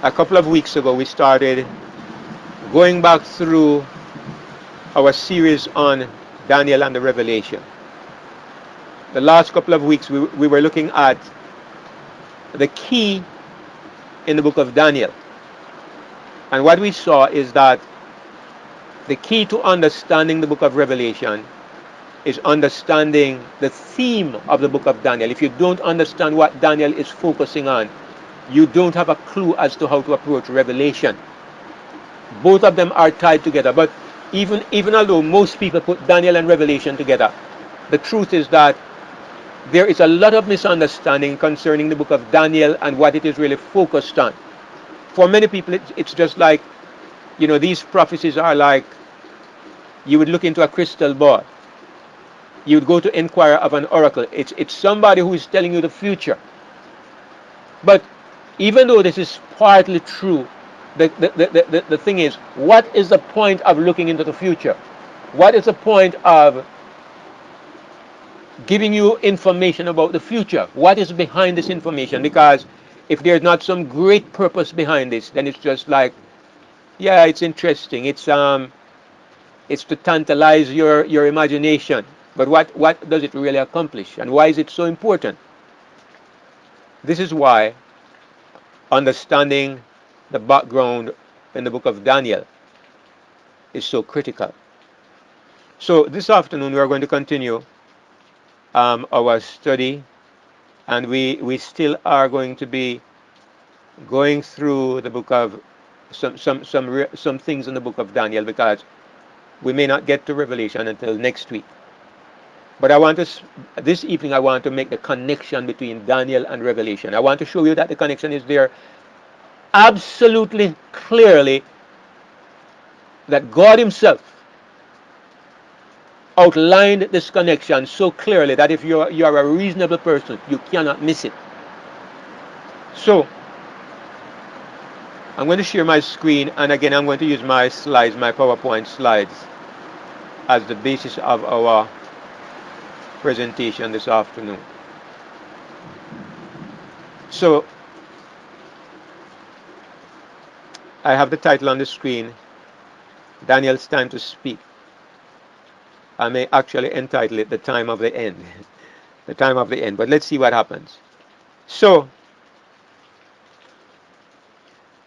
A couple of weeks ago, we started going back through our series on Daniel and the Revelation. The last couple of weeks, we were looking at the key in the book of Daniel. And what we saw is that the key to understanding the book of Revelation is understanding the theme of the book of Daniel. If you don't understand what Daniel is focusing on, you don't have a clue as to how to approach Revelation. Both of them are tied together. But even although most people put Daniel and Revelation together, the truth is that there is a lot of misunderstanding concerning the book of Daniel and what it is really focused on. For many people, it's just like, these prophecies are like you would look into a crystal ball. You would go to inquire of an oracle. It's somebody who is telling you the future. But even though this is partly true, the thing is, what is the point of looking into the future? What is the point of giving you information about the future? What is behind this information? Because if there's not some great purpose behind this, then it's just like, yeah, it's interesting. It's to tantalize your imagination. But what does it really accomplish? And why is it so important? This is why understanding the background in the book of Daniel is so critical. So this afternoon we are going to continue our study, and we still are going to be going through the book of some things in the book of Daniel, because we may not get to Revelation until next week. But this evening I want to make the connection between Daniel and Revelation. I want to show you that the connection is there absolutely clearly, that God himself outlined this connection so clearly that if you are a reasonable person, you cannot miss it. So I'm going to share my screen, and again I'm going to use my slides, my PowerPoint slides, as the basis of our presentation this afternoon. So I have the title on the screen, Daniel's Time to Speak. I may actually entitle it The Time of the End. The Time of the End. But let's see what happens. So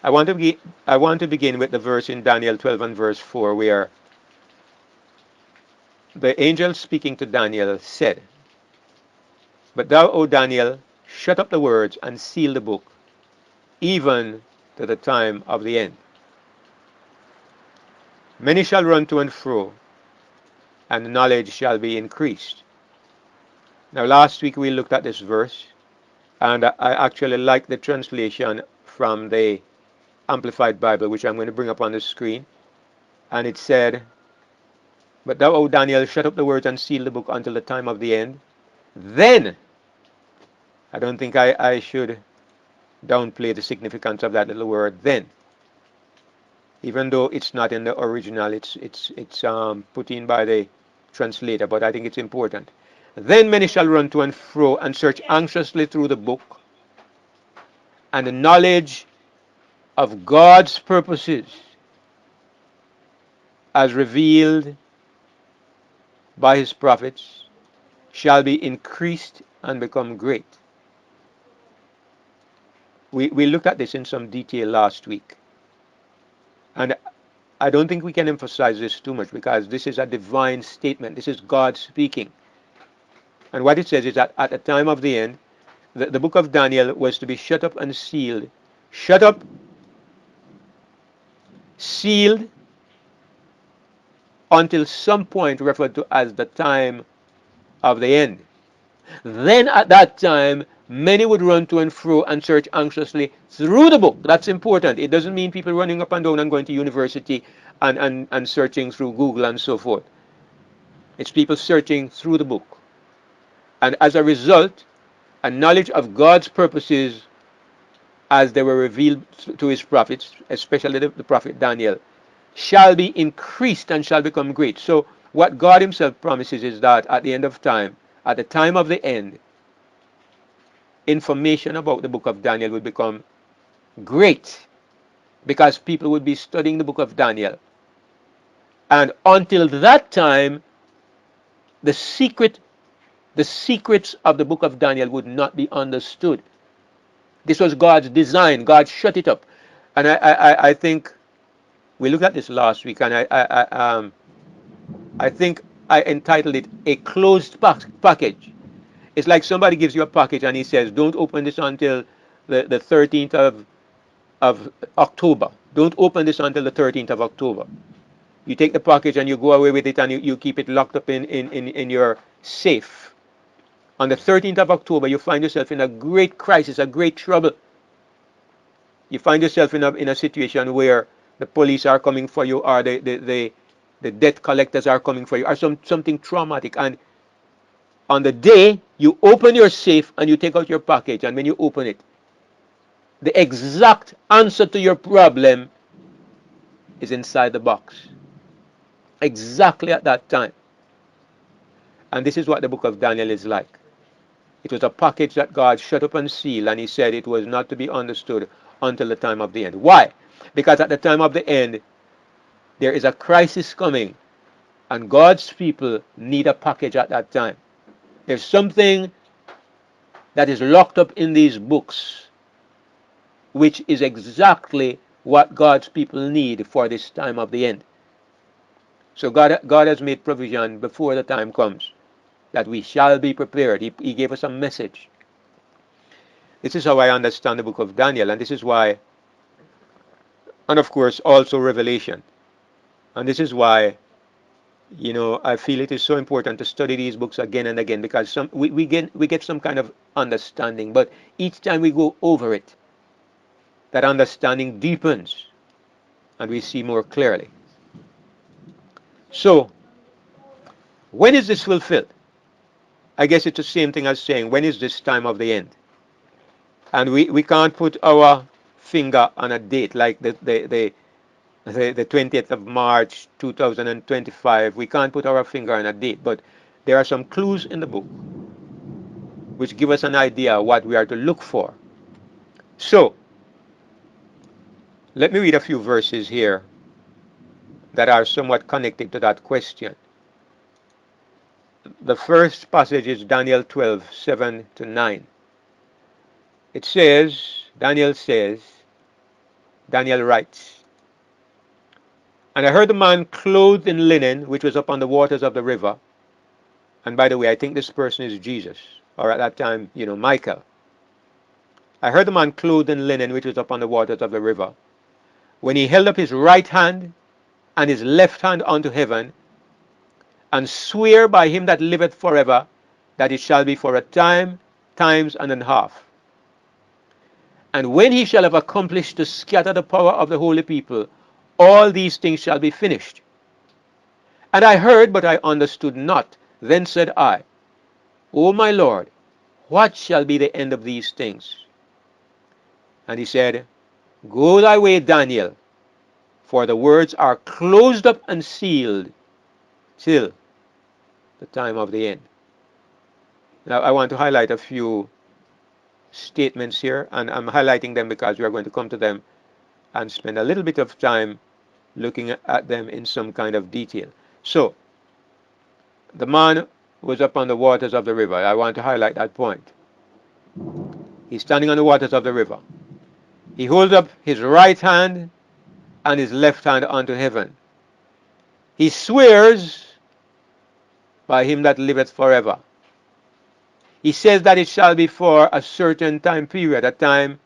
I want to begin with the verse in Daniel 12 and verse 4, where the angel speaking to Daniel said, "But thou, O Daniel, shut up the words and seal the book, even to the time of the end. Many shall run to and fro, and knowledge shall be increased." Now last week we looked at this verse, and I actually like the translation from the Amplified Bible, which I'm going to bring up on the screen. And it said, "But thou, O Daniel, shut up the words and seal the book until the time of the end. Then," I don't think I should downplay the significance of that little word, then. Even though it's not in the original, it's put in by the translator, but I think it's important. "Then many shall run to and fro and search anxiously through the book, and the knowledge of God's purposes as revealed by his prophets shall be increased and become great." We looked at this in some detail last week. And I don't think we can emphasize this too much, because this is a divine statement. This is God speaking. And what it says is that at the time of the end, the book of Daniel was to be shut up and sealed. Shut up, sealed, until some point referred to as the time of the end. Then at that time, many would run to and fro and search anxiously through the book. That's important. It doesn't mean people running up and down and going to university and searching through Google and so forth. It's people searching through the book. And as a result, a knowledge of God's purposes as they were revealed to his prophets, especially the prophet Daniel, shall be increased and shall become great. So what God himself promises is that at the end of time, at the time of the end, information about the book of Daniel will become great. because people would be studying the book of Daniel. And until that time, the secret, the secrets of the book of Daniel would not be understood. This was God's design. God shut it up. And I think we looked at this last week, and I think I entitled it a closed package. It's like somebody gives you a package and he says, don't open this until the 13th of October. Don't open this until the 13th of October. You take the package and you go away with it, and you keep it locked up in your safe. On the 13th of October, you find yourself in a great crisis, a great trouble. You find yourself in a situation where the police are coming for you, or the debt collectors are coming for you, or something traumatic. And on the day, you open your safe and you take out your package, and when you open it, the exact answer to your problem is inside the box. Exactly at that time. And this is what the book of Daniel is like. It was a package that God shut up and sealed, and he said it was not to be understood until the time of the end. Why? Because at the time of the end, there is a crisis coming, and God's people need a package at that time. There's something that is locked up in these books, which is exactly what God's people need for this time of the end. So God has made provision before the time comes that we shall be prepared. He gave us a message. This is how I understand the book of Daniel, and this is why, and of course also Revelation. And this is why, I feel it is so important to study these books again and again, because we get some kind of understanding, but each time we go over it, that understanding deepens and we see more clearly. So, when is this fulfilled? I guess it's the same thing as saying, when is this time of the end? And we can't put our finger on a date like the 20th of March 2025. We can't put our finger on a date, but there are some clues in the book which give us an idea what we are to look for. So, let me read a few verses here that are somewhat connected to that question. The first passage is Daniel 12:7-9. It says, Daniel writes, and I heard a man clothed in linen, which was upon the waters of the river. And by the way, I think this person is Jesus, or at that time, Michael. I heard the man clothed in linen, which was upon the waters of the river, when he held up his right hand and his left hand unto heaven, and swear by him that liveth forever, that it shall be for a time, times and a half. And when he shall have accomplished to scatter the power of the holy people, all these things shall be finished. And I heard, but I understood not. Then said I, O my Lord, what shall be the end of these things? And he said, Go thy way, Daniel, for the words are closed up and sealed till the time of the end. Now, I want to highlight a few statements here, and I'm highlighting them because we are going to come to them and spend a little bit of time looking at them in some kind of detail. So, the man was upon the waters of the river. I want to highlight that point. He's standing on the waters of the river. He holds up his right hand and his left hand unto heaven. He swears by him that liveth forever. He says that it shall be for a certain time period, a time,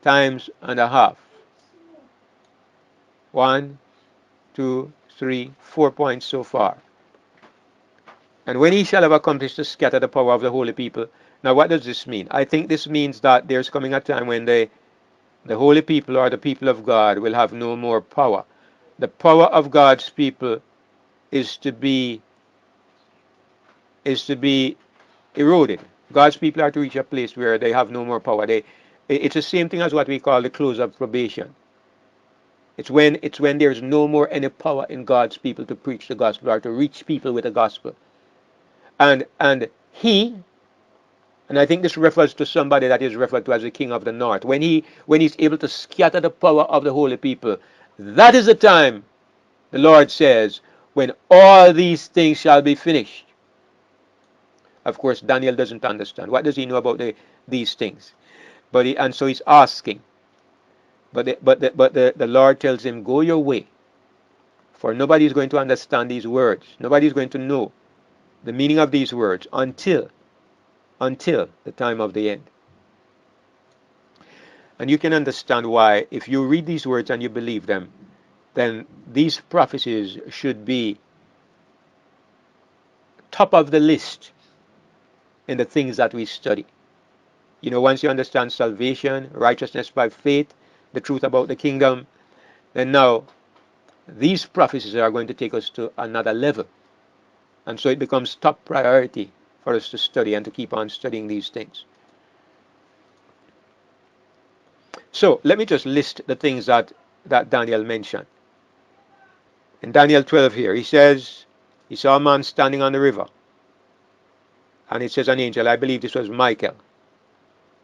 times and a half. 1, 2, 3, 4 points so far. And when he shall have accomplished to scatter the power of the holy people. Now what does this mean? I think this means that there's coming a time when the holy people, or the people of God, will have no more power. The power of God's people is to be eroded. God's people are to reach a place where they have no more power. It's the same thing as what we call the close of probation. It's when there's no more any power in God's people to preach the gospel or to reach people with the gospel. And he, And I think this refers to somebody that is referred to as the king of the north. When he's able to scatter the power of the holy people, that is the time, the Lord says, when all these things shall be finished. Of course, Daniel doesn't understand. What does he know about these things? And so he's asking. But the Lord tells him, go your way, for nobody is going to understand these words. Nobody is going to know the meaning of these words until the time of the end. And you can understand why, if you read these words and you believe them, then these prophecies should be top of the list in the things that we study. You know, once you understand salvation, righteousness by faith, the truth about the kingdom, then now these prophecies are going to take us to another level. And so it becomes top priority for us to study and to keep on studying these things. So let me just list the things that Daniel mentioned. In Daniel 12 here, he says, he saw a man standing on the river. And it says an angel, I believe this was Michael.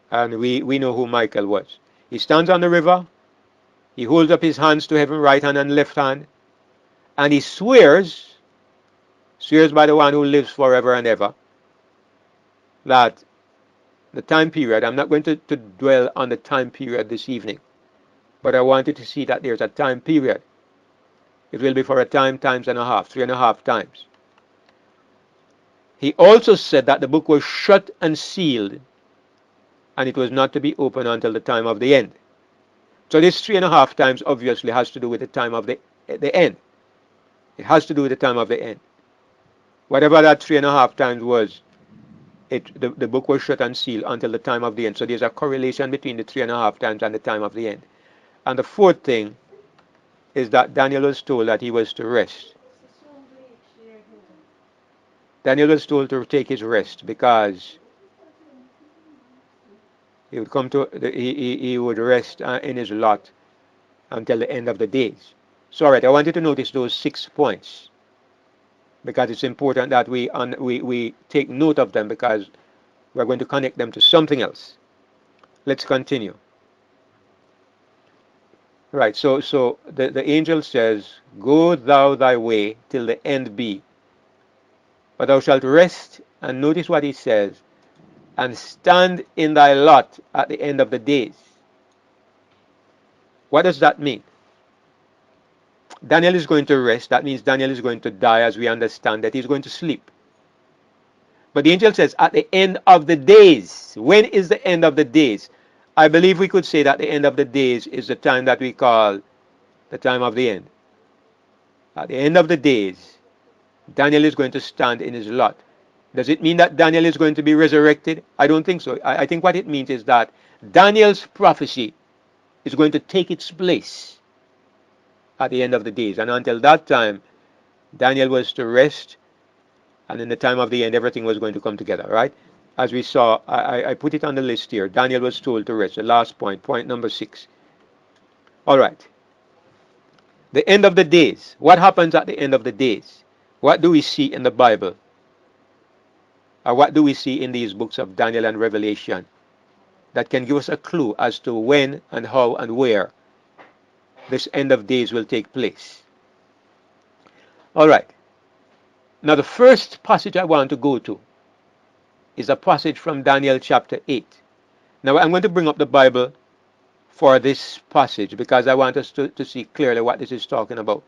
And we know who Michael was. He stands on the river. He holds up his hands to heaven, right hand and left hand. And he swears by the one who lives forever and ever, that the time period, I'm not going to dwell on the time period this evening, but I wanted to see that there's a time period. It will be for a time, times and a half, 3.5 times. He also said that the book was shut and sealed, and it was not to be opened until the time of the end. So this 3.5 times obviously has to do with the time of the end. It has to do with the time of the end. Whatever that 3.5 times was, the book was shut and sealed until the time of the end. So there's a correlation between the 3.5 times and the time of the end. And the fourth thing is that Daniel was told that he was to rest. Daniel was told to take his rest because he would come to he would rest in his lot until the end of the days. So, all right, I want you to notice those 6 points because it's important that we take note of them because we're going to connect them to something else. Let's continue. Right, so the angel says, go thou thy way till the end be, but thou shalt rest, and notice what he says, and stand in thy lot at the end of the days. What does that mean? Daniel is going to rest. That means Daniel is going to die as we understand that. He's going to sleep. But the angel says, at the end of the days. When is the end of the days? I believe we could say that the end of the days is the time that we call the time of the end. At the end of the days, Daniel is going to stand in his lot. Does it mean that Daniel is going to be resurrected? I don't think so. I think what it means is that Daniel's prophecy is going to take its place at the end of the days. And until that time, Daniel was to rest, and in the time of the end, everything was going to come together, right? As we saw, I put it on the list here. Daniel was told to rest. The last point, point number 6. All right. The end of the days. What happens at the end of the days? What do we see in the Bible? Or what do we see in these books of Daniel and Revelation that can give us a clue as to when and how and where this end of days will take place? All right. Now, the first passage I want to go to is a passage from Daniel chapter 8. Now, I'm going to bring up the Bible for this passage because I want us to see clearly what this is talking about.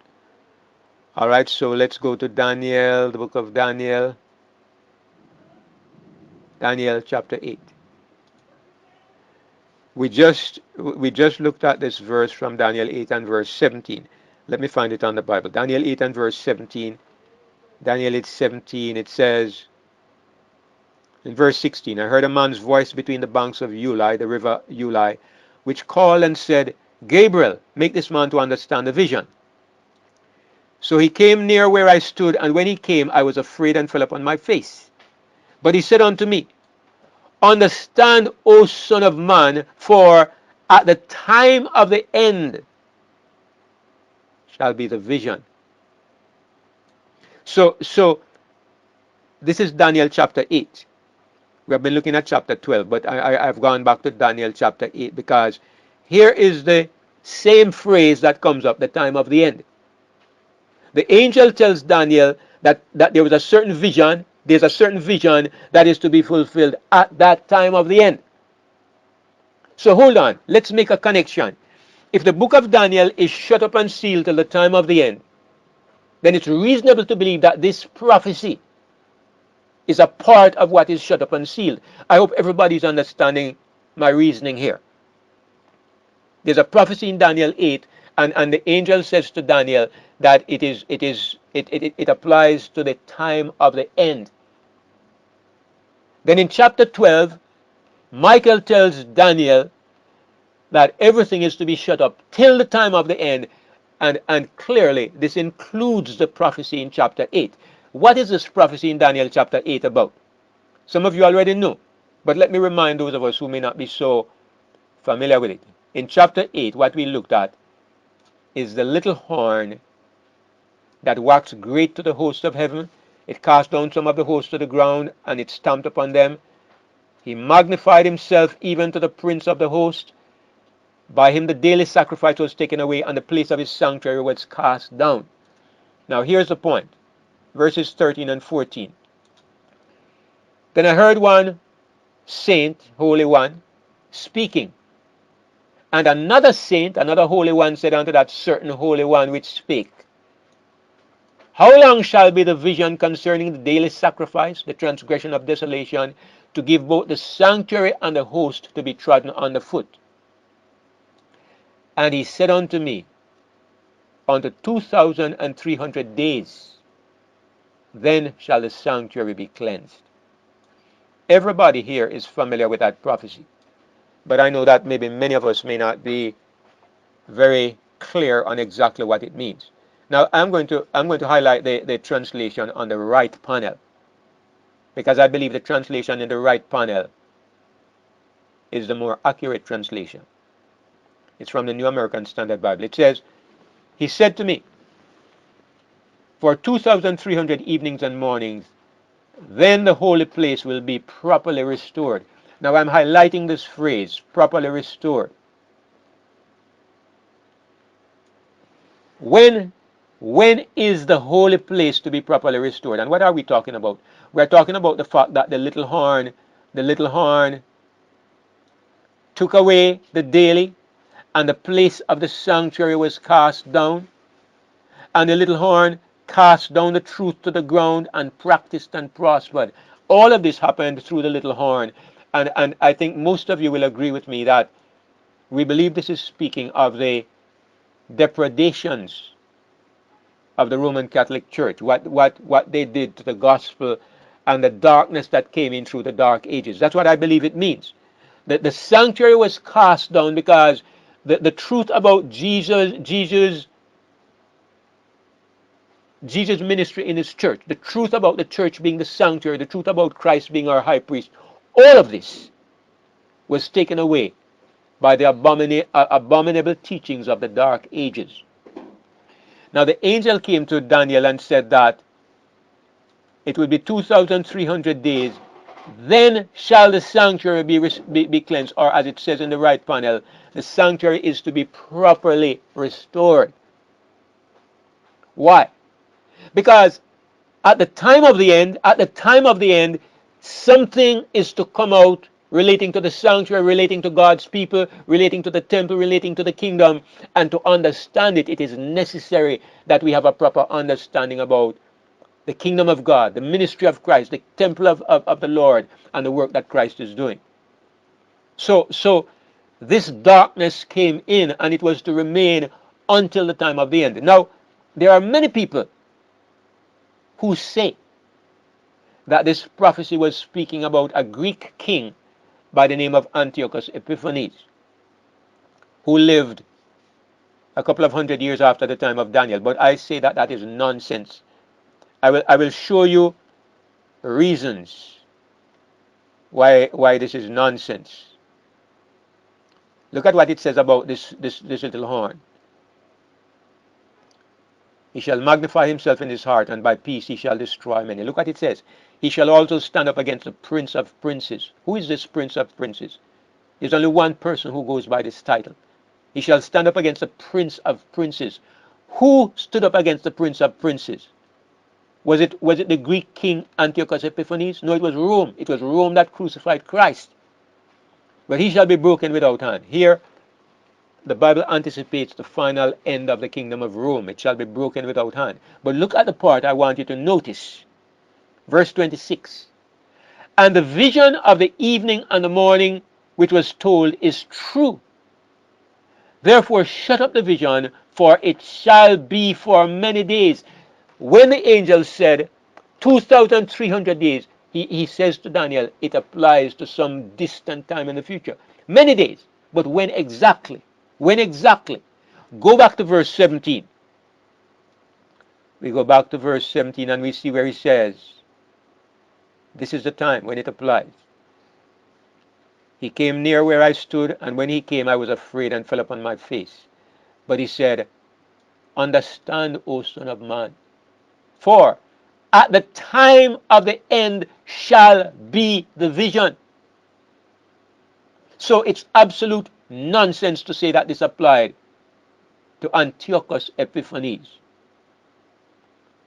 All right, so let's go to Daniel, the book of Daniel, Daniel chapter 8. We just looked at this verse from Daniel 8 and verse 17. Let me find it on the Bible. Daniel 8 and verse 17. Daniel 8:17, it says, in verse 16, I heard a man's voice between the banks of Ulai, the river Ulai, which called and said, Gabriel, make this man to understand the vision. So he came near where I stood, and when he came, I was afraid and fell upon my face. But he said unto me, understand, O son of man, for at the time of the end shall be the vision. So this is Daniel chapter 8. We have been looking at chapter 12, but I've gone back to Daniel chapter 8 because here is the same phrase that comes up, the time of the end. The angel tells Daniel that there was a certain vision, there's a certain vision that is to be fulfilled at that time of the end. So hold on, let's make a connection. If the book of Daniel is shut up and sealed till the time of the end, then it's reasonable to believe that this prophecy is a part of what is shut up and sealed. I hope everybody's understanding my reasoning here. There's a prophecy in Daniel 8, and the angel says to Daniel that it applies to the time of the end. Then in chapter 12, Michael tells Daniel that everything is to be shut up till the time of the end, and clearly this includes the prophecy in chapter 8. What is this prophecy in Daniel chapter 8 about? Some of you already know, but let me remind those of us who may not be so familiar with it. In chapter 8, what we looked at is the little horn that waxed great to the host of heaven. It cast down some of the host to the ground, and it stamped upon them. He magnified himself even to the prince of the host. By him the daily sacrifice was taken away, and the place of his sanctuary was cast down. Now here's the point. Verses 13 and 14. Then I heard one saint, holy one, speaking. And another saint, another holy one, said unto that certain holy one which spake, How long shall be the vision concerning the daily sacrifice, the transgression of desolation, to give both the sanctuary and the host to be trodden under foot? And he said unto me, Unto 2,300 days, then shall the sanctuary be cleansed. Everybody here is familiar with that prophecy, but I know that maybe many of us may not be very clear on exactly what it means. Now I'm going to highlight the translation on the right panel, because I believe the translation in the right panel is the more accurate translation. It's from the New American Standard Bible. It says, He said to me, For 2,300 evenings and mornings, then the holy place will be properly restored. Now I'm highlighting this phrase, properly restored. When is the holy place to be properly restored? And what are we talking about? We're talking about the fact that the little horn took away the daily, and the place of the sanctuary was cast down, and the little horn cast down the truth to the ground and practiced and prospered. All of this happened through the little horn. And I think most of you will agree with me that we believe this is speaking of the depredations of the Roman Catholic Church, what they did to the gospel and the darkness that came in through the dark ages. That's what I believe it means. The sanctuary was cast down because the truth about Jesus' ministry in his church, the truth about the church being the sanctuary, the truth about Christ being our high priest, all of this was taken away by the abominable teachings of the dark ages. Now the angel came to Daniel and said that it will be 2,300 days, then shall the sanctuary be cleansed, or as it says in the right panel, the sanctuary is to be properly restored. Why? Because at the time of the end, something is to come out relating to the sanctuary, relating to God's people, relating to the temple, relating to the kingdom. And to understand it, it is necessary that we have a proper understanding about the kingdom of God, the ministry of Christ, the temple of the Lord, and the work that Christ is doing. So this darkness came in, and it was to remain until the time of the end. Now, there are many people who say that this prophecy was speaking about a Greek king by the name of Antiochus Epiphanes, who lived a couple of hundred years after the time of Daniel. But I say that that is nonsense. I will show you reasons why this is nonsense. Look at what it says about this little horn. He shall magnify himself in his heart, and by peace he shall destroy many. Look what it says. He shall also stand up against the prince of princes. Who is this prince of princes? There's only one person who goes by this title. He shall stand up against the prince of princes. Who stood up against the prince of princes? Was it the Greek king Antiochus Epiphanes? No, it was Rome. It was Rome that crucified Christ. But he shall be broken without hand. Here, the Bible anticipates the final end of the kingdom of Rome. It shall be broken without hand. But look at the part I want you to notice. Verse 26. And the vision of the evening and the morning which was told is true. Therefore shut up the vision, for it shall be for many days. When the angel said 2,300 days, he says to Daniel, it applies to some distant time in the future. Many days. But when exactly? When exactly? Go back to verse 17. We go back to verse 17 and we see where he says, this is the time when it applies. He came near where I stood, and when he came, I was afraid and fell upon my face. But he said, understand, O Son of Man, for at the time of the end shall be the vision. So it's absolute nonsense to say that this applied to Antiochus Epiphanes.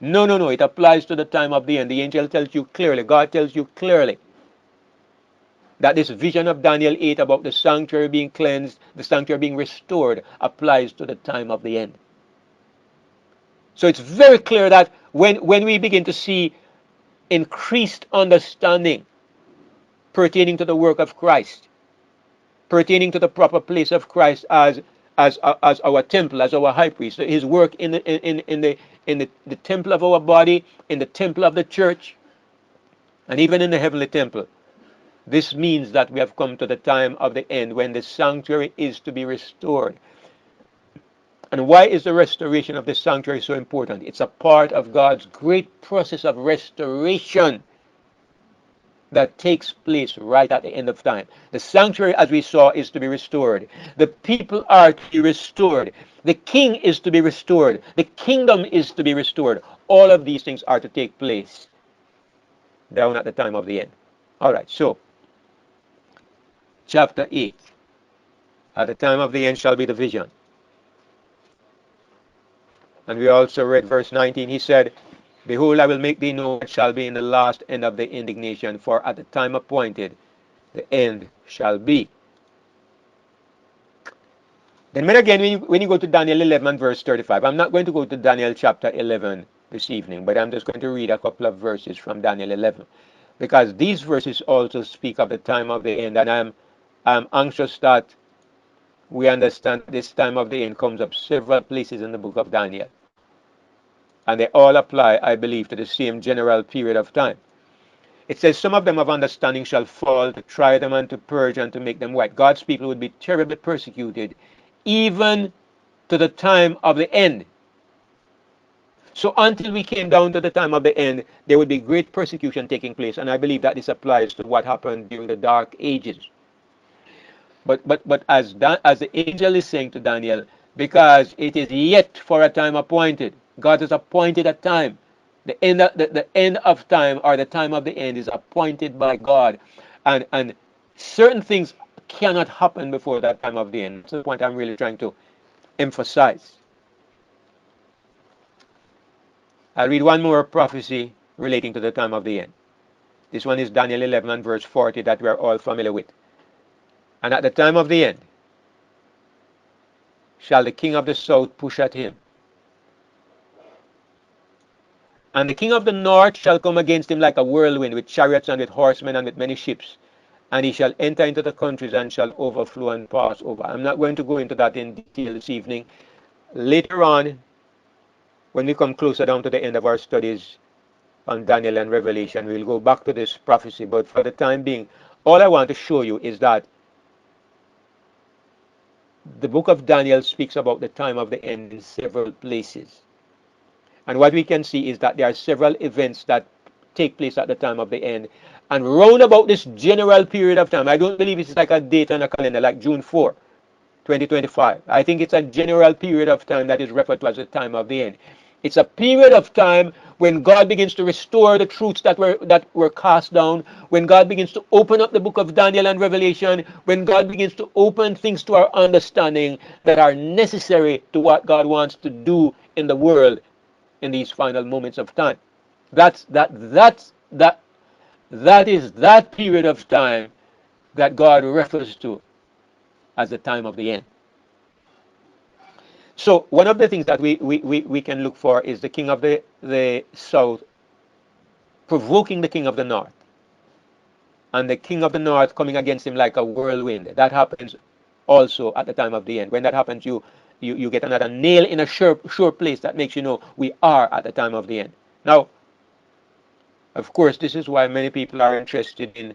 No, no, no. It applies to the time of the end. The angel tells you clearly, God tells you clearly, that this vision of Daniel 8 about the sanctuary being cleansed, the sanctuary being restored, applies to the time of the end. So it's very clear that when we begin to see increased understanding pertaining to the work of Christ, pertaining to the proper place of Christ as our temple, as our high priest, his work in the temple of our body, in the temple of the church, and even in the heavenly temple. This means that we have come to the time of the end when the sanctuary is to be restored. And why is the restoration of the sanctuary so important? It's a part of God's great process of restoration that takes place right at the end of time. The sanctuary, as we saw, is to be restored. The people are to be restored. The king is to be restored. The kingdom is to be restored. All of these things are to take place down at the time of the end. All right, so chapter 8. At the time of the end shall be the vision. And we also read verse 19. He said, behold, I will make thee know what shall be in the last end of the indignation, for at the time appointed the end shall be. Then again, when you go to Daniel 11 verse 35, I'm not going to go to Daniel chapter 11 this evening, but I'm just going to read a couple of verses from Daniel 11. Because these verses also speak of the time of the end, and I'm anxious that we understand this time of the end comes up several places in the book of Daniel. And they all apply, I believe, to the same general period of time. It says, some of them of understanding shall fall, to try them and to purge and to make them white. God's people would be terribly persecuted, even to the time of the end. So until we came down to the time of the end, there would be great persecution taking place. And I believe that this applies to what happened during the Dark Ages. But as the angel is saying to Daniel, because it is yet for a time appointed. God has appointed a time. The end of time, or the time of the end, is appointed by God. And certain things cannot happen before that time of the end. That's the point I'm really trying to emphasize. I'll read one more prophecy relating to the time of the end. This one is Daniel 11 and verse 40 that we are all familiar with. And at the time of the end shall the king of the south push at him. And the king of the north shall come against him like a whirlwind, with chariots and with horsemen and with many ships. And he shall enter into the countries and shall overflow and pass over. I'm not going to go into that in detail this evening. Later on, when we come closer down to the end of our studies on Daniel and Revelation, we'll go back to this prophecy. But for the time being, all I want to show you is that the book of Daniel speaks about the time of the end in several places. And what we can see is that there are several events that take place at the time of the end. And round about this general period of time, I don't believe it's like a date on a calendar, like June 4, 2025. I think it's a general period of time that is referred to as the time of the end. It's a period of time when God begins to restore the truths that were cast down, when God begins to open up the book of Daniel and Revelation, when God begins to open things to our understanding that are necessary to what God wants to do in the world in these final moments of time. That is that period of time that God refers to as the time of the end. So one of the things that we can look for is the king of the south provoking the king of the north, and the king of the north coming against him like a whirlwind. That happens also at the time of the end. When that happens, you get another nail in a sure place that makes you know we are at the time of the end. Now, of course, this is why many people are interested in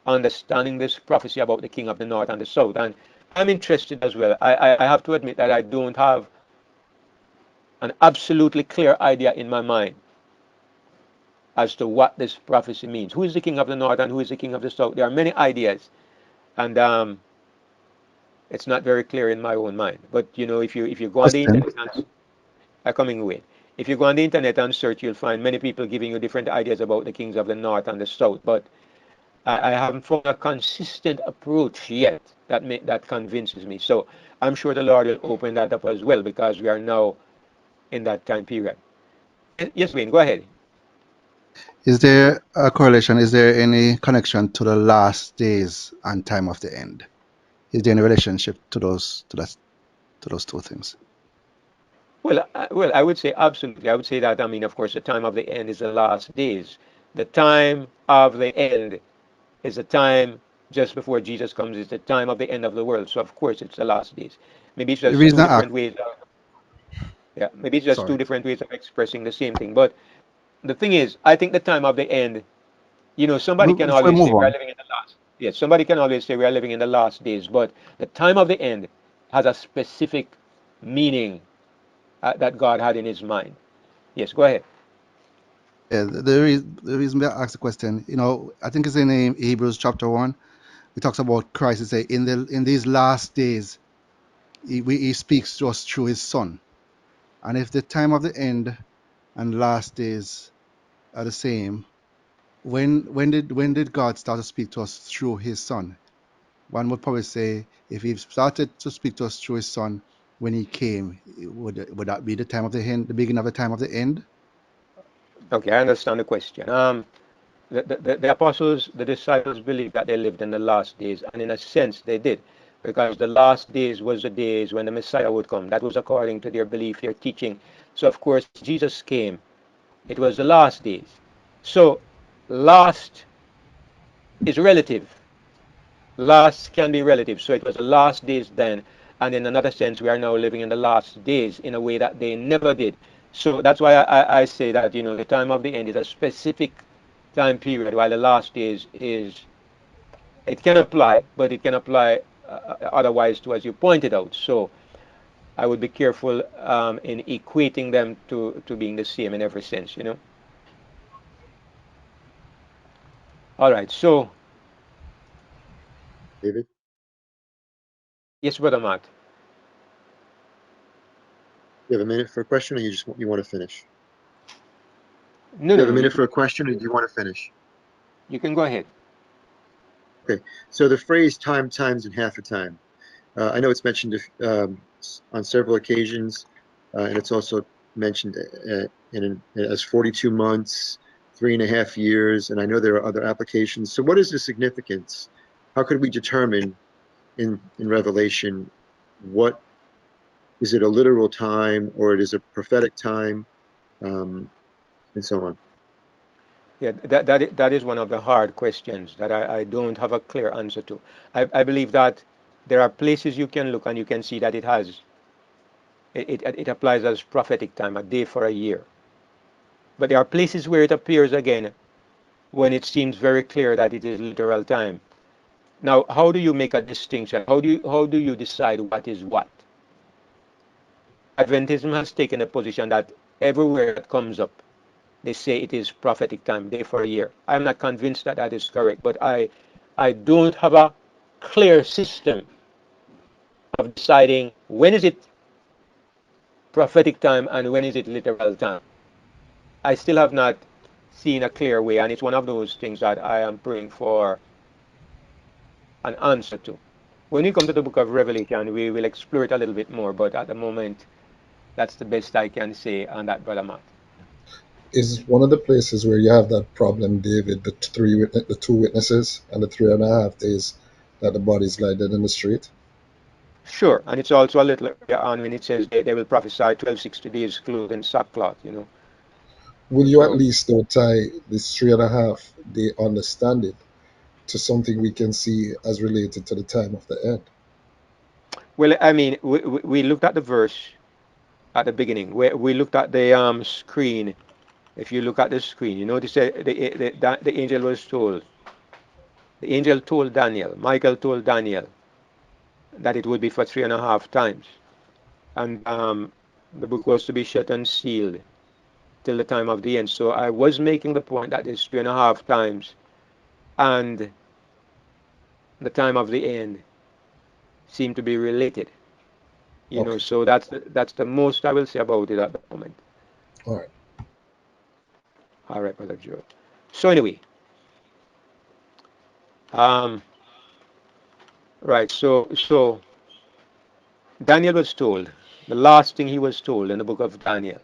understanding this prophecy about the king of the north and the south. And I'm interested as well. I have to admit that I don't have an absolutely clear idea in my mind as to what this prophecy means. Who is the king of the north and who is the king of the south? There are many ideas, and it's not very clear in my own mind. But you know, if you go on the Question. internet and coming away, if you go on the internet and search, you'll find many people giving you different ideas about the kings of the north and the south. But I haven't found a consistent approach yet that convinces me. So I'm sure the Lord will open that up as well because we are now in that time period. Yes, Wayne, go ahead. Is there a correlation? Is there any connection to the last days and time of the end? Is there any relationship to those two things? Well, I would say absolutely. I would say that, I mean, of course, the time of the end is the last days. The time of the end is the time just before Jesus comes. It's the time of the end of the world. So, of course, it's the last days. Maybe it's The just reason two I ask, different ways. Yeah, maybe it's just sorry, two different ways of expressing the same thing. But the thing is, I think the time of the end, somebody can before we always say move we are on, living in the last. Yes, somebody can always say we are living in the last days. But the time of the end has a specific meaning that God had in His mind. Yes, go ahead. yeah, the reason I asked the question, I think it's in Hebrews chapter 1. It talks about Christ. It say in these last days, he speaks to us through his Son. And if the time of the end and last days are the same, when did God start to speak to us through his Son? One would probably say if he started to speak to us through his Son when he came, would that be the time of the end, the beginning of the time of the end? Okay, I understand the question. The apostles, the disciples believed that they lived in the last days, and in a sense they did, because the last days was the days when the Messiah would come. That was according to their belief, their teaching. So, of course, Jesus came. It was the last days. So, last is relative. Last can be relative. So, it was the last days then, and in another sense, we are now living in the last days in a way that they never did. So, that's why I say that, the time of the end is a specific time period, while the last days is it can apply, but it can apply otherwise too, as you pointed out. So I would be careful in equating them to being the same in every sense. All right. So David, yes, brother Matt. you have a minute for a question, or you want to finish? No, You no, have a no. You minute can for a question, or do you want to finish? you can go ahead. Okay. So the phrase "time, times, and half a time." I know it's mentioned on several occasions, and it's also mentioned as 42 months, 3.5 years, and I know there are other applications. So, what is the significance? How could we determine in Revelation what is it, a literal time or it is a prophetic time, um, and so on? Yeah, that is one of the hard questions that I don't have a clear answer to. I believe that there are places you can look and you can see that it applies as prophetic time, a day for a year. But there are places where it appears again when it seems very clear that it is literal time. Now, how do you make a distinction? How do you decide what is what? Adventism has taken a position that everywhere that comes up, they say it is prophetic time, day for a year. I'm not convinced that that is correct, but I don't have a clear system of deciding when is it prophetic time and when is it literal time? I still have not seen a clear way, and it's one of those things that I am praying for an answer to. When we come to the book of Revelation, we will explore it a little bit more, but at the moment, that's the best I can say on that, Brother Matt. Is one of the places where you have that problem, David, the two witnesses, and the 3.5 days that the bodies lie dead in the street? Sure, and it's also a little earlier on when it says they will prophesy 1260 days clothed in sackcloth, you know. Will you at So, least though tie this 3.5 day understanding to something we can see as related to the time of the end? well, I mean, we looked at the verse at the beginning. We looked at the screen. If you look at the screen, you notice the angel was told, the angel told Daniel, Michael told Daniel that it would be for 3.5 times. And the book was to be shut and sealed till the time of the end. So I was making the point that it's 3.5 times and the time of the end seem to be related. You know, Okay, so that's the most I will say about it at the moment. all right. All right, Brother Joe. So anyway, um, right. So Daniel was told the last thing he was told in the book of Daniel,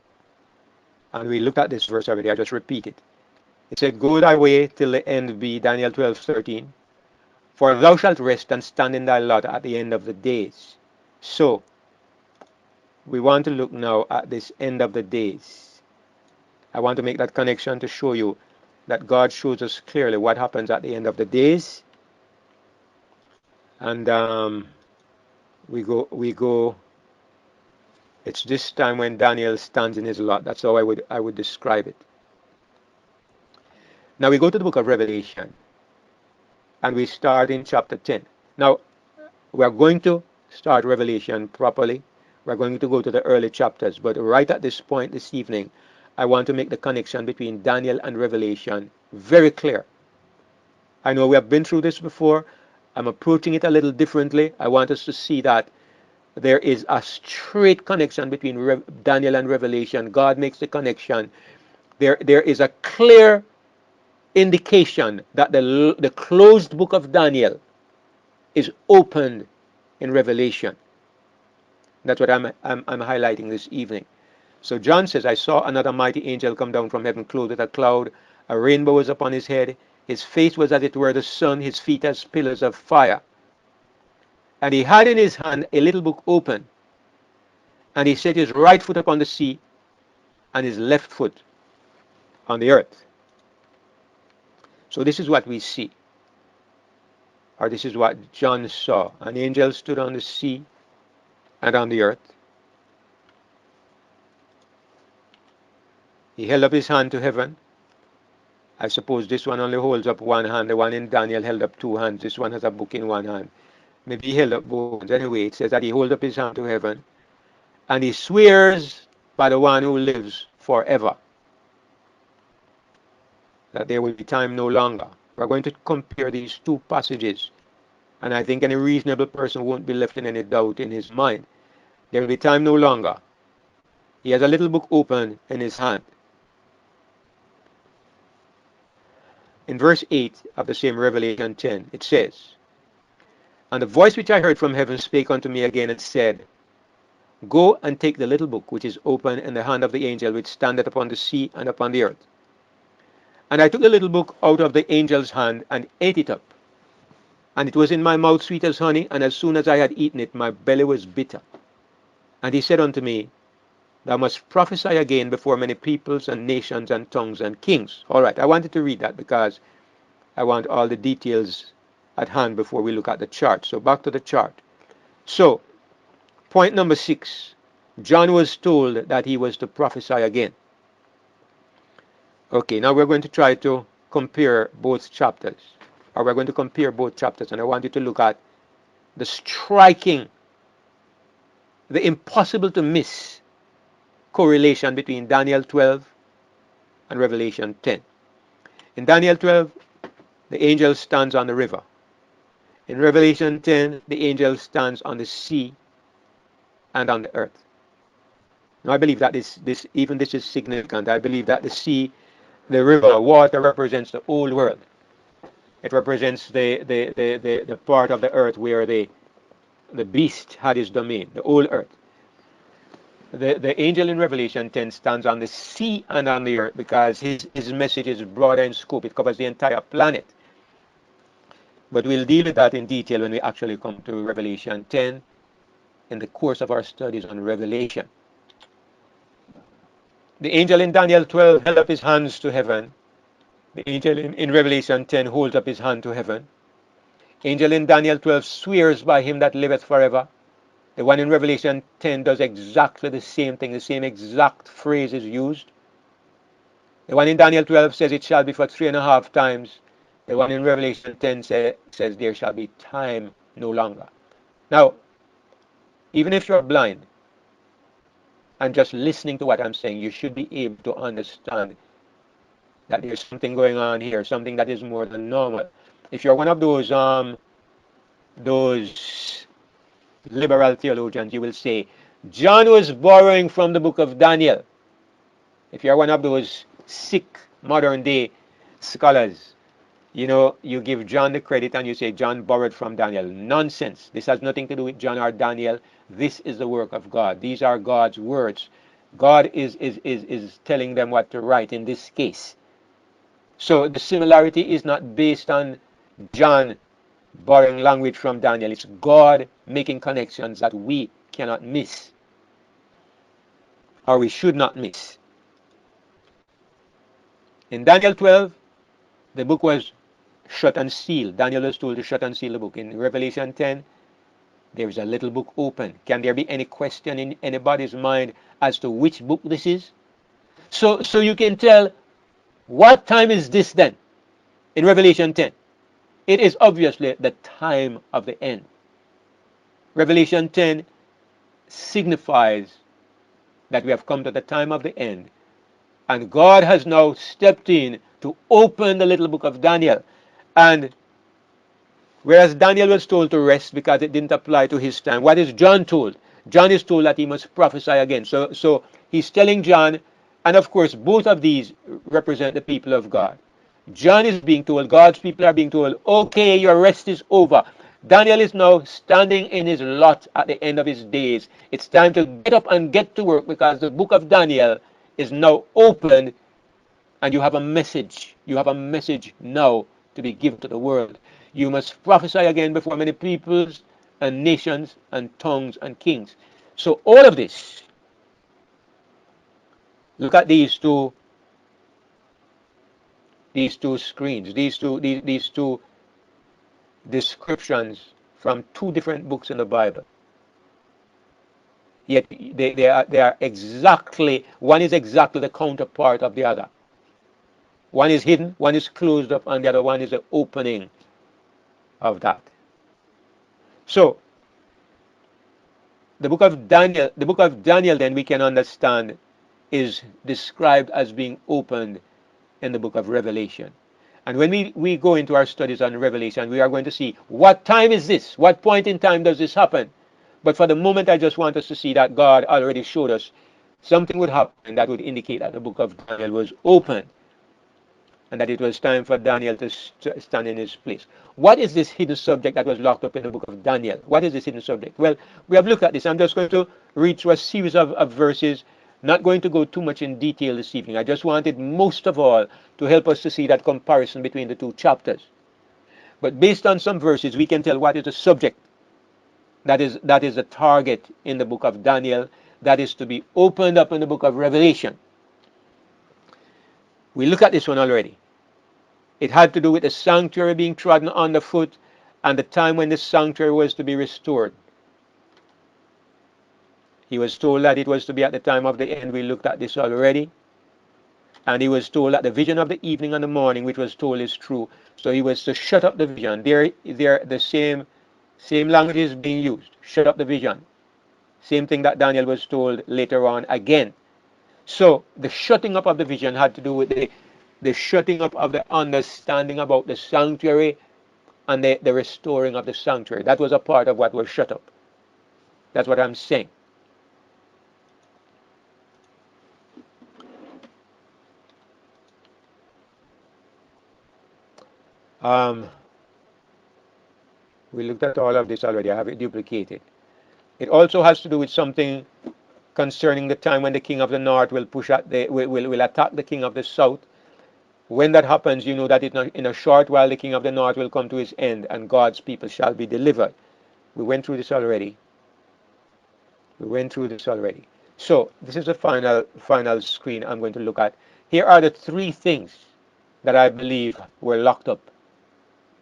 and we looked at this verse already. I just repeat it. It said, "Go thy way till the end be," Daniel 12:13. "For thou shalt rest and stand in thy lot at the end of the days." So we want to look now at this end of the days. I want to make that connection to show you that God shows us clearly what happens at the end of the days, and we go. It's this time when Daniel stands in his lot. That's how I would describe it. Now we go to the book of Revelation, and we start in chapter 10. Now we are going to start Revelation properly. We're going to go to the early chapters, but right at this point this evening, I want to make the connection between Daniel and Revelation very clear. I know we have been through this before. I'm approaching it a little differently. I want us to see that there is a straight connection between Daniel and Revelation. God makes the connection. There is a clear indication that the closed book of Daniel is opened in Revelation. That's what I'm highlighting this evening. So John says, "I saw another mighty angel come down from heaven, clothed with a cloud. A rainbow was upon his head. His face was as it were the sun, his feet as pillars of fire. And he had in his hand a little book open. And he set his right foot upon the sea and his left foot on the earth." So this is what we see, or this is what John saw. An angel stood on the sea and on the earth. He held up his hand to heaven. I suppose this one only holds up one hand. The one in Daniel held up two hands. This one has a book in one hand. Maybe he held up both hands. Anyway, it says that he held up his hand to heaven and he swears by the one who lives forever that there will be time no longer. We're going to compare these two passages, and I think any reasonable person won't be left in any doubt in his mind. There will be time no longer. He has a little book open in his hand. In verse 8 of the same Revelation 10, it says, "And the voice which I heard from heaven spake unto me again and said, Go and take the little book which is open in the hand of the angel which standeth upon the sea and upon the earth. And I took the little book out of the angel's hand and ate it up. And it was in my mouth sweet as honey, and as soon as I had eaten it, my belly was bitter. And he said unto me, Thou must prophesy again before many peoples and nations and tongues and kings." All right, I wanted to read that because I want all the details at hand before we look at the chart. So back to the chart. So, point number 6. John was told that he was to prophesy again. Okay, now we're going to try to compare both chapters. Or we're going to compare both chapters, and I want you to look at the striking, the impossible to miss correlation between Daniel 12 and Revelation 10. In Daniel 12, the angel stands on the river. In Revelation 10, the angel stands on the sea and on the earth. Now, I believe that this is significant. I believe that the sea, the river, water represents the old world. It represents the part of the earth where the beast had his domain, the old earth. The angel in Revelation 10 stands on the sea and on the earth because his message is broader in scope. It covers the entire planet. But we'll deal with that in detail when we actually come to Revelation 10 in the course of our studies on Revelation. The angel in Daniel 12 held up his hands to heaven. The angel in Revelation 10 holds up his hand to heaven. Angel in Daniel 12 swears by him that liveth forever. The one in Revelation 10 does exactly the same thing. The same exact phrase is used. The one in Daniel 12 says it shall be for 3.5 times. The one in Revelation 10 says there shall be time no longer. Now, even if you're blind and just listening to what I'm saying, you should be able to understand that there's something going on here, something that is more than normal. If you're one of those liberal theologians, you will say John was borrowing from the book of Daniel. If you're one of those sick modern day scholars, you give John the credit and you say John borrowed from Daniel. Nonsense. This has nothing to do with John or Daniel. This is the work of God. These are God's words. God is telling them what to write in this case. So the similarity is not based on John borrowing language from Daniel. It's God making connections that we cannot miss, or we should not miss. In Daniel 12, the book was shut and sealed. Daniel was told to shut and seal the book. In Revelation 10, there is a little book open. Can there be any question in anybody's mind as to which book this is? So you can tell, what time is this then in Revelation 10? It is obviously the time of the end. Revelation 10 signifies that we have come to the time of the end. And God has now stepped in to open the little book of Daniel. And whereas Daniel was told to rest because it didn't apply to his time, what is John told? John is told that he must prophesy again. So he's telling John, and of course, both of these represent the people of God. John is being told, God's people are being told, okay, your rest is over. Daniel is now standing in his lot at the end of his days. It's time to get up and get to work because the book of Daniel is now open and you have a message. You have a message now to be given to the world. You must prophesy again before many peoples and nations and tongues and kings. So all of this, look at these two screens, these two descriptions from two different books in the Bible. Yet they are exactly, one is exactly the counterpart of the other. One is hidden, one is closed up, and the other one is the opening of that. So the book of Daniel then we can understand is described as being opened in the book of Revelation. And when we go into our studies on Revelation, we are going to see what time is this? What point in time does this happen? But for the moment, I just want us to see that God already showed us something would happen that would indicate that the book of Daniel was open and that it was time for Daniel to stand in his place. What is this hidden subject that was locked up in the book of Daniel? What is this hidden subject? Well, we have looked at this. I'm just going to read through a series of verses, not going to go too much in detail this evening. I just wanted most of all to help us to see that comparison between the two chapters. But based on some verses, we can tell what is the subject that is a target in the book of Daniel, that is to be opened up in the book of Revelation. We look at this one already. It had to do with the sanctuary being trodden underfoot and the time when the sanctuary was to be restored. He was told that it was to be at the time of the end. We looked at this already. And he was told that the vision of the evening and the morning, which was told, is true. So he was to shut up the vision. There the same language is being used. Shut up the vision. Same thing that Daniel was told later on again. So the shutting up of the vision had to do with the shutting up of the understanding about the sanctuary and the restoring of the sanctuary. That was a part of what was shut up. That's what I'm saying. Um, we looked at all of this already. I have it duplicated. It also has to do with something concerning the time when the king of the north will push at will attack the king of the south. When that happens, you know that in a short while the king of the north will come to his end, and God's people shall be delivered. We went through this already. We went through this already. So this is the final screen I'm going to look at. Here are the three things that I believe were locked up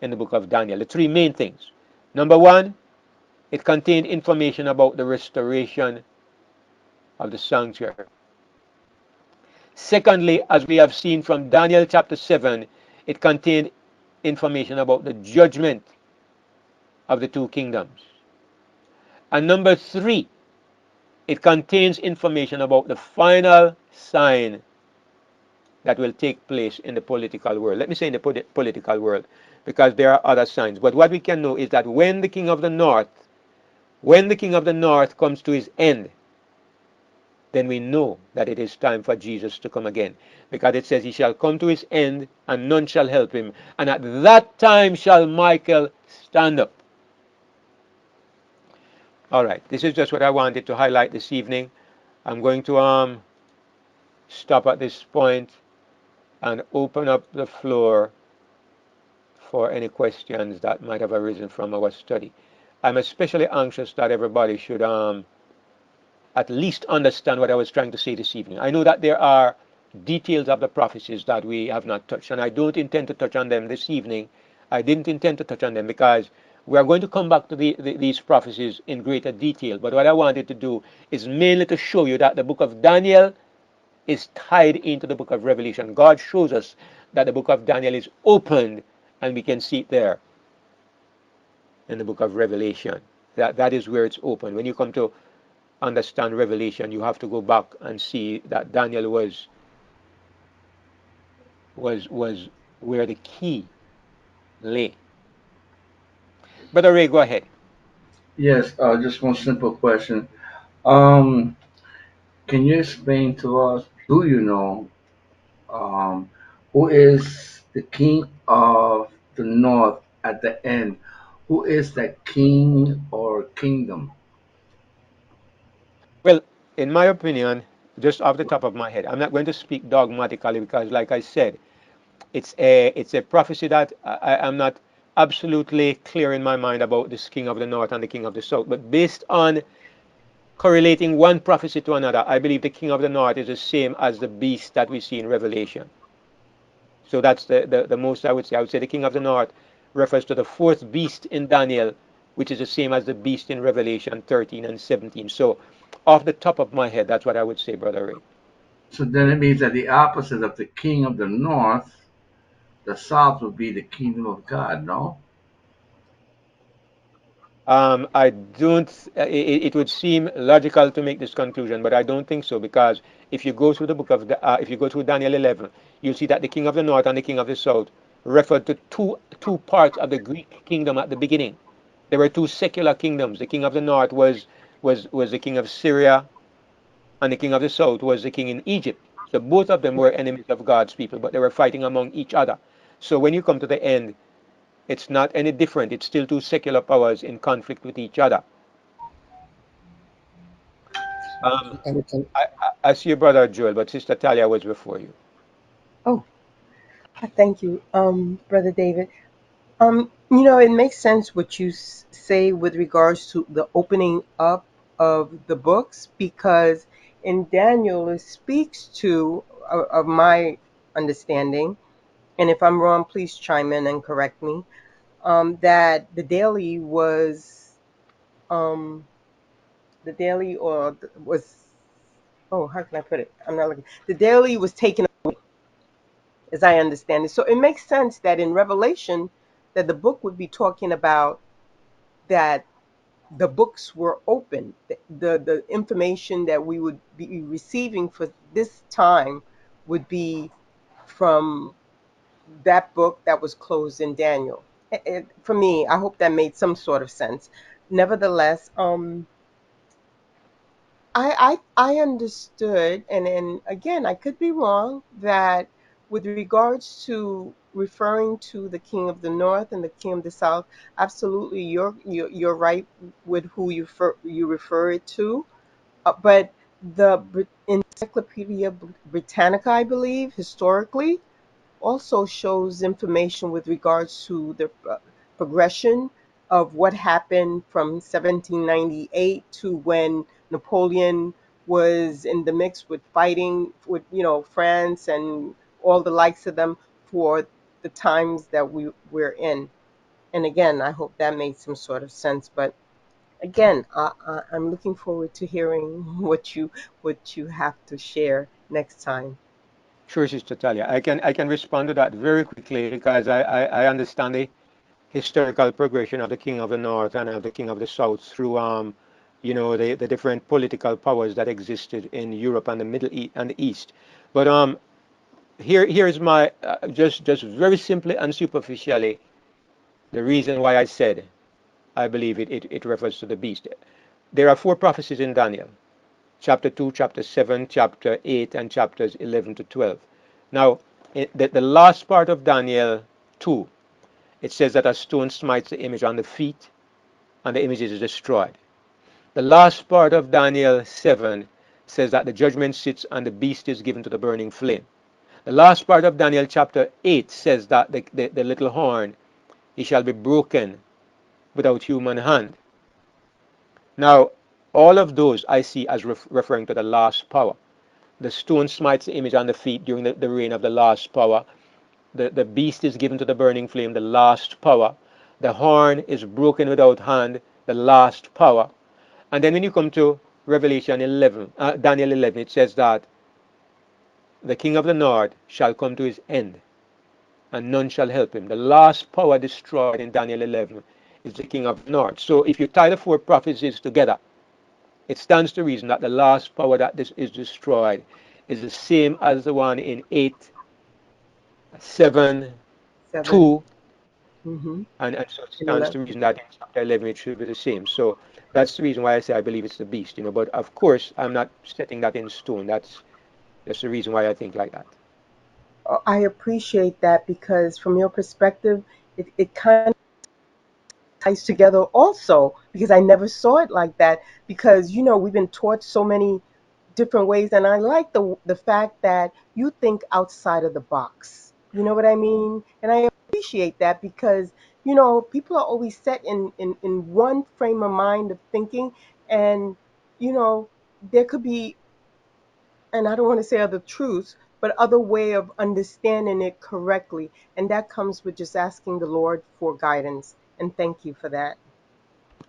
in the book of Daniel. The three main things. Number one, it contained information about the restoration of the sanctuary. Secondly, as we have seen from Daniel chapter 7, it contained information about the judgment of the two kingdoms. And number three, it contains information about the final sign that will take place in the political world. Let me say in the political world, because there are other signs. But what we can know is that when the king of the north comes to his end, then we know that it is time for Jesus to come again. Because it says he shall come to his end and none shall help him. And at that time shall Michael stand up. All right, this is just what I wanted to highlight this evening. I'm going to stop at this point and open up the floor for any questions that might have arisen from our study. I'm especially anxious that everybody should at least understand what I was trying to say this evening. I know that there are details of the prophecies that we have not touched, and I don't intend to touch on them this evening. I didn't intend to touch on them because we are going to come back to these prophecies in greater detail. But what I wanted to do is mainly to show you that the book of Daniel is tied into the book of Revelation. God shows us that the book of Daniel is opened, and we can see it there in the book of Revelation. That is where it's open. When you come to understand Revelation, you have to go back and see that Daniel was where the key lay. Brother Ray, go ahead. Yes, just one simple question. Um, can you explain to us, do you know, um, who is the king of the north at the end? Who is that king or kingdom? Well, in my opinion, just off the top of my head, I'm not going to speak dogmatically because, like I said, it's a prophecy that I'm not absolutely clear in my mind about this king of the north and the king of the south. But based on correlating one prophecy to another, I believe the king of the north is the same as the beast that we see in Revelation. So that's the most I would say. I would say the king of the north refers to the fourth beast in Daniel, which is the same as the beast in Revelation 13 and 17. So off the top of my head, that's what I would say, Brother Ray. So then it means that the opposite of the king of the north, the south would be the kingdom of God, no? I don't. It would seem logical to make this conclusion, but I don't think so because if you go through the book of if you go through Daniel 11, you'll see that the king of the north and the king of the south referred to two parts of the Greek kingdom at the beginning. There were two secular kingdoms. The king of the north was the king of Syria, and the king of the south was the king in Egypt. So both of them were enemies of God's people, but they were fighting among each other. So when you come to the end, it's not any different. It's still two secular powers in conflict with each other. Um, And it can, I see your brother Joel, but Sister Talia was before you. Oh, thank you, Brother David. It makes sense what you say with regards to the opening up of the books because in Daniel it speaks to, of my understanding, and if I'm wrong, please chime in and correct me. That um, the daily or was, oh, how can I put it? I'm not looking. The daily was taken, as I understand it. So it makes sense that in Revelation, that the book would be talking about that the books were open. The information that we would be receiving for this time would be from that book that was closed in Daniel. For me, I hope that made some sort of sense. Nevertheless, I understood, and again, I could be wrong, that with regards to referring to the king of the north and the king of the south, absolutely, you're right with who you refer it to. But the Encyclopedia Britannica, I believe, historically, also shows information with regards to the progression of what happened from 1798 to when Napoleon was in the mix with fighting with France and all the likes of them for the times that we're in. And again, I hope that made some sort of sense. But again, I'm looking forward to hearing what you have to share next time. Sure, Sister Talia. I can respond to that very quickly because I understand the historical progression of the King of the North and of the King of the South through the different political powers that existed in Europe and the Middle East and the East. But here's my just very simply and superficially the reason why I said I believe it refers to the beast. There are four prophecies in Daniel: chapter 2, chapter 7, chapter 8, and chapters 11 to 12. Now, the last part of Daniel 2, it says that a stone smites the image on the feet and the image is destroyed. The last part of Daniel 7 says that the judgment sits and the beast is given to the burning flame. The last part of Daniel chapter 8 says that the little horn, he shall be broken without human hand. Now, all of those I see as referring to the last power. The stone smites the image on the feet during the reign of the last power. The beast is given to the burning flame, the last power. The horn is broken without hand, the last power. And then when you come to Revelation 11, Daniel 11, it says that the king of the north shall come to his end, and none shall help him. The last power destroyed in Daniel 11 is the king of the north. So if you tie the four prophecies together, it stands to reason that the last power that this is destroyed is the same as the one in 8, 7, 7. 2, Mm-hmm. and so it And stands 11. to reason that in chapter 11 it should be the same. So that's the reason why I say I believe it's the beast. But of course, I'm not setting that in stone. That's the reason why I think like that. I appreciate that because from your perspective, it kind of ties together also because I never saw it like that because we've been taught so many different ways and I like the fact that you think outside of the box. You know what I mean? And I appreciate that because people are always set in one frame of mind of thinking and you know there could be, and I don't want to say other truths, but other way of understanding it correctly. And that comes with just asking the Lord for guidance. And thank you for that.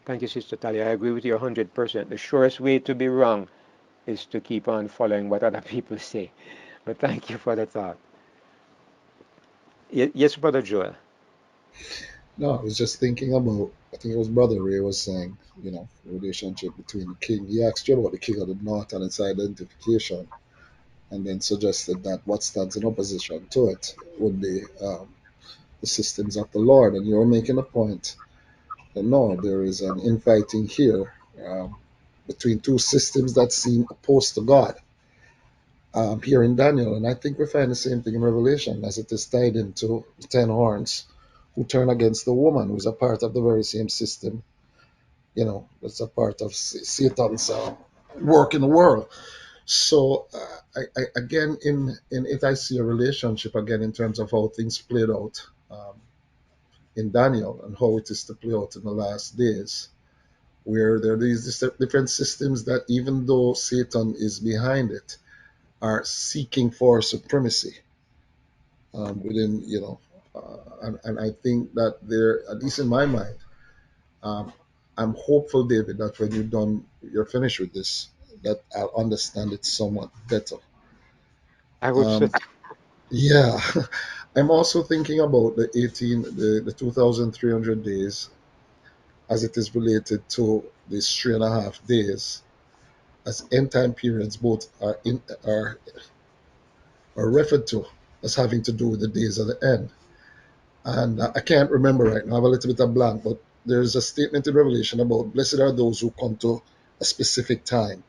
Thank you, Sister Talia. I agree with you 100%. The surest way to be wrong is to keep on following what other people say. But thank you for the thought. Yes, Brother Joel. No, I was just thinking about, I think it was Brother Ray was saying, the relationship between the king. He asked you about the king of the north and its identification, and then suggested that what stands in opposition to it would be the systems of the Lord. And you were making a point that no, there is an infighting here between two systems that seem opposed to God here in Daniel. And I think we find the same thing in Revelation as it is tied into the 10 horns who turn against the woman, who's a part of the very same system, that's a part of Satan's work in the world. So again, in it, I see a relationship again in terms of how things played out in Daniel and how it is to play out in the last days, where there are these different systems that, even though Satan is behind it, are seeking for supremacy within, and I think that there, at least in my mind, um, I'm hopeful, David, that when you're finished with this, that I'll understand it somewhat better. I hope so. Um, yeah, I'm also thinking about the 2,300 days as it is related to these 3.5 days as end time periods. Both are referred to as having to do with the days of the end. And I can't remember right now. I have a little bit of blank, but there's a statement in Revelation about blessed are those who come to a specific time.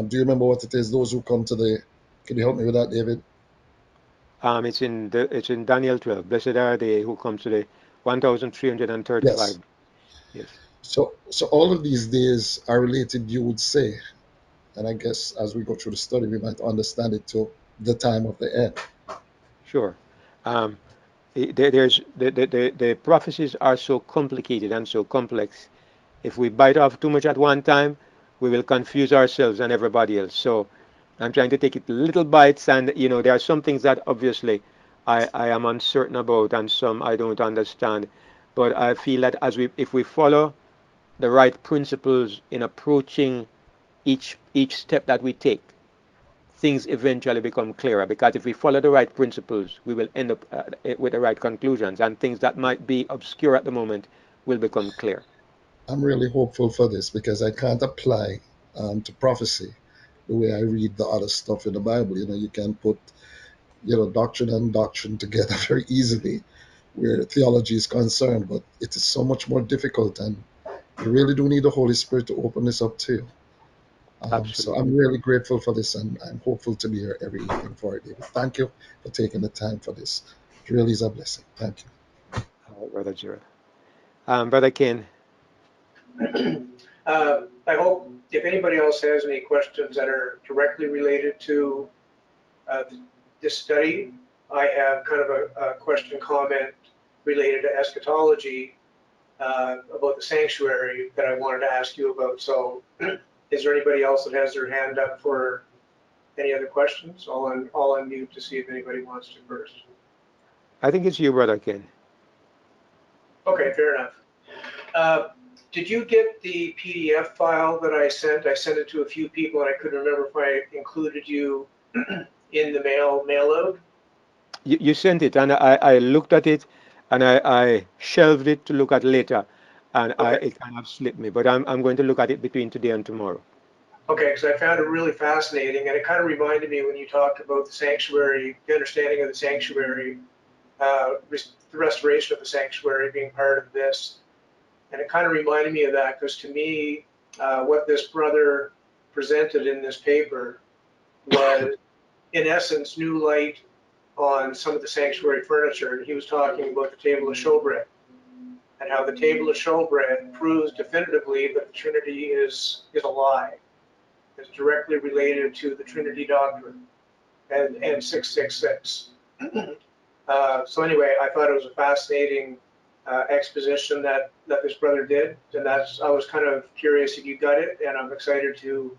Do you remember what it is? Those who come to the. Can you help me with that, David? It's in Daniel 12. Blessed are they who come to the 1,335. Yes. Yes, So all of these days are related, you would say, and I guess as we go through the study, we might understand it to the time of the end. sure. Um, there's the prophecies are so complicated and so complex. If we bite off too much at one time, we will confuse ourselves and everybody else. So I'm trying to take it little bites, and there are some things that obviously I am uncertain about, and some I don't understand. But I feel that if we follow the right principles in approaching each step that we take, things eventually become clearer. Because if we follow the right principles, we will end up with the right conclusions, and things that might be obscure at the moment will become clear. I'm really hopeful for this because I can't apply to prophecy the way I read the other stuff in the Bible. You can put doctrine and doctrine together very easily where theology is concerned, but it is so much more difficult, and you really do need the Holy Spirit to open this up to you. So Absolutely. I'm really grateful for this, and I'm hopeful to be here every evening for it, David. Thank you for taking the time for this. It really is a blessing. Thank you. All right, Brother Gerald. Brother Ken, I hope if anybody else has any questions that are directly related to this study, I have kind of a question comment related to eschatology about the sanctuary that I wanted to ask you about. So, is there anybody else that has their hand up for any other questions? I'll unmute to see if anybody wants to first. I think it's you, Brother Ken. Okay, fair enough. Uh, did you get the PDF file that I sent? I sent it to a few people, and I couldn't remember if I included you in the mail out. You sent it, and I looked at it, and I shelved it to look at later, and Okay, it kind of slipped me. But I'm going to look at it between today and tomorrow. okay, because I found it really fascinating, and it kind of reminded me when you talked about the sanctuary, the understanding of the sanctuary, the restoration of the sanctuary being part of this, and it kind of reminded me of that because to me, what this brother presented in this paper was, in essence, new light on some of the sanctuary furniture. And he was talking about the table of showbread and how the table of showbread proves definitively that the Trinity is a lie. It's directly related to the Trinity doctrine and 666. So anyway, I thought it was a fascinating exposition that this brother did, and I was kind of curious if you got it, and I'm excited to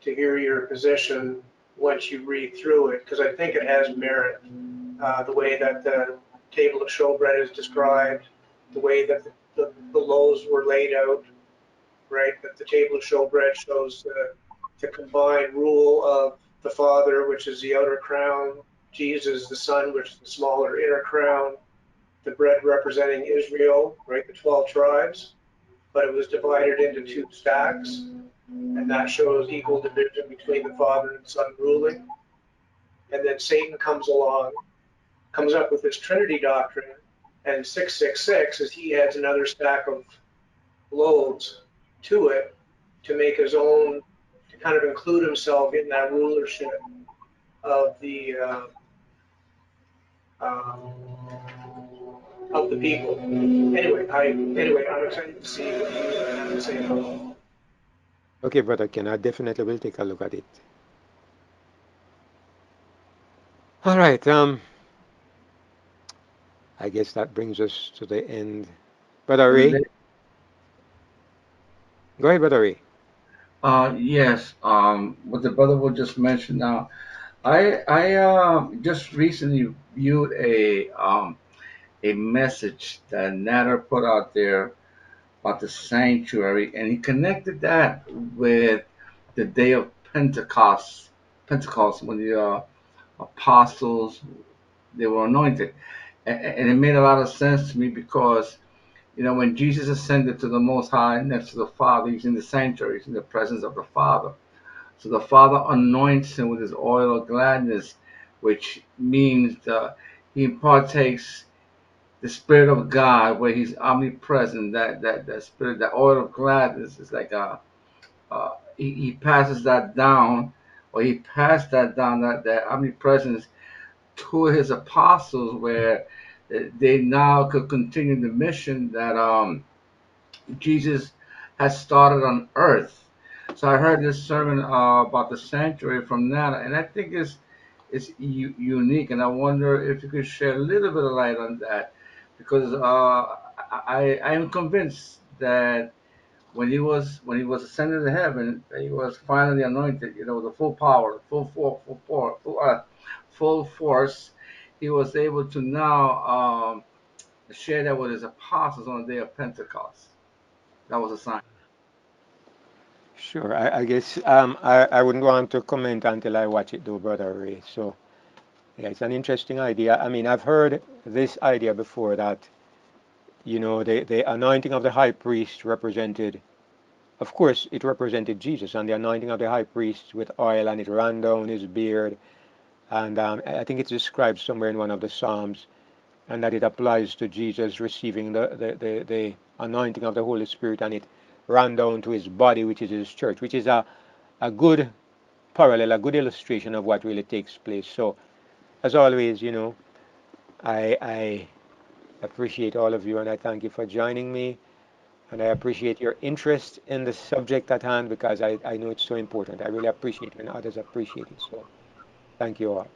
hear your position once you read through it because I think it has merit. The way that the table of showbread is described, the way that the loaves were laid out, right? That the table of showbread shows the combined rule of the Father, which is the outer crown, Jesus, the Son, which is the smaller inner crown, the bread representing Israel, right? The 12 tribes, but it was divided into two stacks, and that shows equal division between the Father and Son ruling. And then Satan comes along, comes up with this Trinity doctrine, and 666 is he adds another stack of loaves to it to make his own, to kind of include himself in that rulership of um, the people. Anyway, I'm excited to see what you have to say about it. Okay, Brother Ken, I definitely will take a look at it. All right. I guess that brings us to the end. Brother Brother Ray, Dave? go ahead, Brother Ray. Yes. What the brother will just mention now. I just recently viewed a message that Natter put out there about the sanctuary, and he connected that with the day of Pentecost. Pentecost, when the apostles they were anointed, and it made a lot of sense to me because when Jesus ascended to the Most High next to the Father, he's in the sanctuary, he's in the presence of the Father. So the Father anoints him with his oil of gladness, which means he partakes the Spirit of God, where He's omnipresent. That Spirit, that oil of gladness, is like he passes that down, or he passed that down, that omnipresence to his apostles, where they now could continue the mission that Jesus has started on earth. So I heard this sermon about the sanctuary from Nana, and I think it's unique, and I wonder if you could shed a little bit of light on that, because I am convinced that when he was ascended to heaven, he was finally anointed. You know, the full power, the full force. He was able to now share that with his apostles on the day of Pentecost. That was a sign. Sure. I guess I wouldn't want to comment until I watch it, though, Brother Ray. So, yeah, it's an interesting idea. I mean, I've heard this idea before that, the anointing of the high priest represented, of course, it represented Jesus, and the anointing of the high priest with oil, and it ran down his beard. And I think it's described somewhere in one of the Psalms, and that it applies to Jesus receiving the anointing of the Holy Spirit, and it ran down to his body, which is his church, which is a good parallel, a good illustration of what really takes place. So, as always, I appreciate all of you, and I thank you for joining me. And I appreciate your interest in the subject at hand because I know it's so important. I really appreciate when others appreciate it. So, thank you all.